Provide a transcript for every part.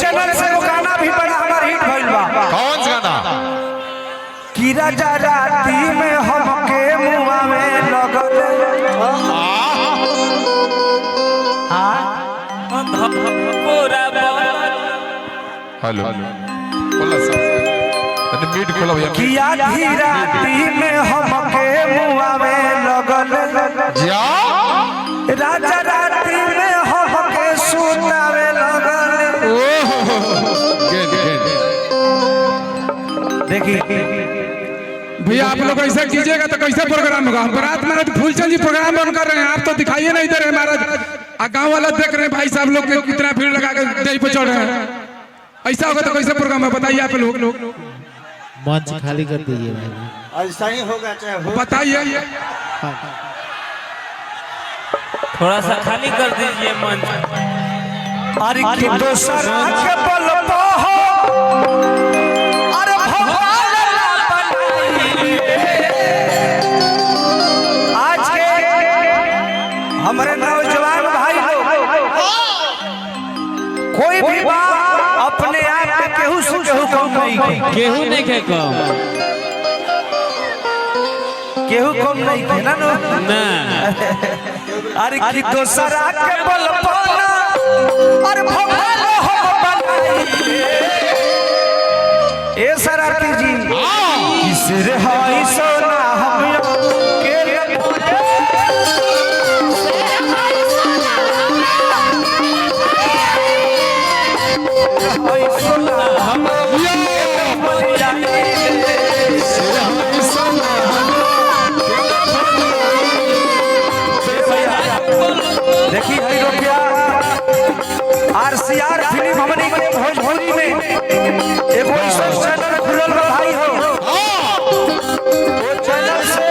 Channel से वो गाना भी बड़ा हमार हिट भइल बा। कौन सा गाना? कि राजा राती में हमके मुआ में लगल हेलो बोला सब अरे मीट खोला भैया। कि आधी राती में हमके मुआ में लगल जा राजा राती में हमके सुतावे लगल। देखिए भैया आप लोग ऐसा कीजिएगा तो कैसे प्रोग्राम होगा? बारात में तो फूलचंद जी प्रोग्राम बंद कर रहे हैं, आप तो दिखाइए नहीं दे रहे महाराज। गाँव वाला देख रहे हैं भाई साहब लोग के कितना भीड़ लगा कर दही पे चढ़ रहे हैं। ऐसा होगा तो कैसे प्रोग्राम है बताइए आप लोग। मंच खाली कर दीजिए भाई। ऐसा ही होगा चाहे हो। बताइए थोड़ा सा खाली कर दीजिए मंच। अरे कि दोसरा के बल हो अरे भगवान आज के हमारे नौजवान भाई लोग कोई भी बात अपने आप में केहू से केहू कम नहीं केहू नहीं के कम केहू कम नहीं है ना ना। अरे कि दोसरा के बल पाना अरे भगवान हो बनाई ए शरारती जी किसरे हाई सोना हम के हाई सोना हम देखिए रुपया आरसीआर फिल्म हमनी के भोजपुरी में एगो ऐसा चैनल खुलल बा भाई हो। वो चैनल से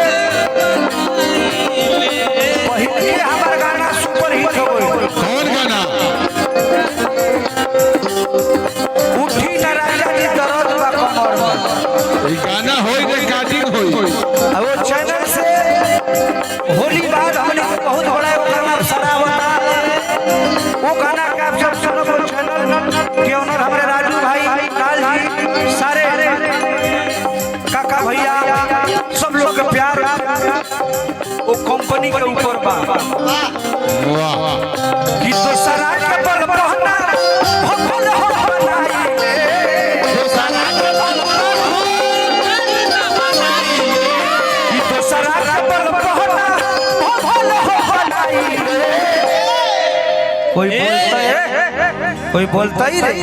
पहले हमार गाना सुपर हिट हो गई। कौन गाना? उठी न राजा जी दर्द बा कमर में। ये गाना होई के काटिंग होई। वो चैनल से होली बाद हमने बहुत बड़ा वो गाना सरावता वो गाना का आप सब सुनो। वो चैनल के ओनर हमारे राजू भाई लाल जी सारे काका भैया सब लोग के प्यार वो कंपनी के ऊपर बा। वाह कि तो सरा के बल बहना भगवान हो बनाई कि तो सरा के बल बहना भगवान हो बनाई। कोई बोलता है कोई बोलता ही नहीं।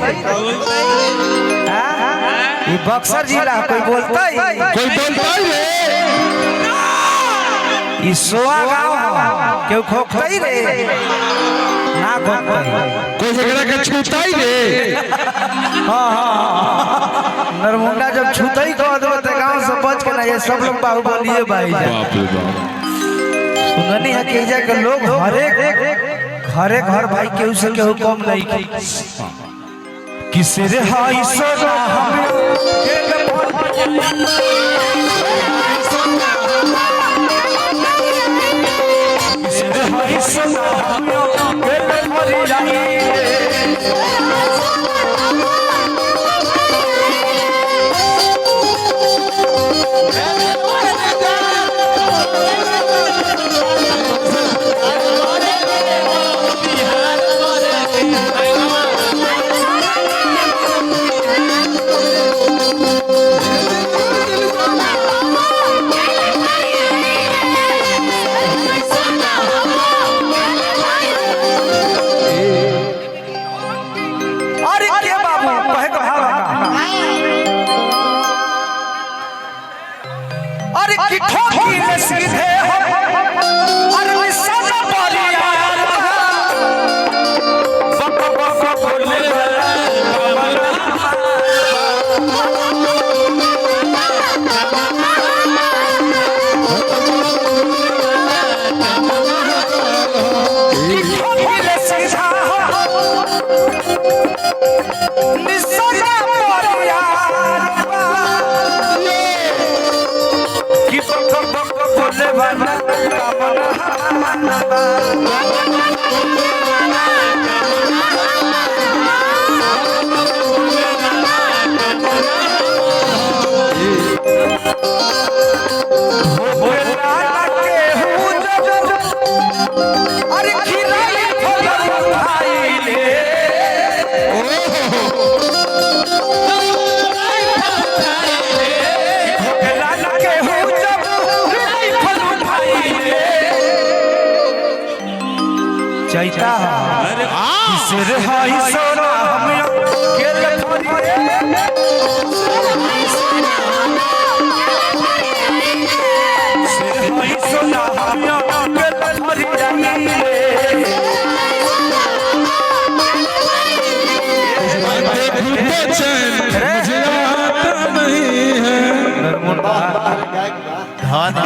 ये बक्सर जिला कोई बोलता ही कोई बोलता ही रे। ये सोआ गाँव क्यों खोखता ही रे ना खोखता ही कोई झगड़ा के छूता ही रे। नरमुंडा जब छूता ही कह दो तो गाँव से बच के ना ये सब लोग बाहुबलिए भाई बाप रे बाप। सुननी है कि जा के लोग हरे घर भाई केहू से केहू कम नहीं किसे रे हाई सोना हम किसे रे हाई सोना हम के मरी जाई। चैता सिर हाई सोना हम के थोड़ी सिर हाई सोना हम के थोड़ी देखूं तो चैन मुझे आता नहीं है। धन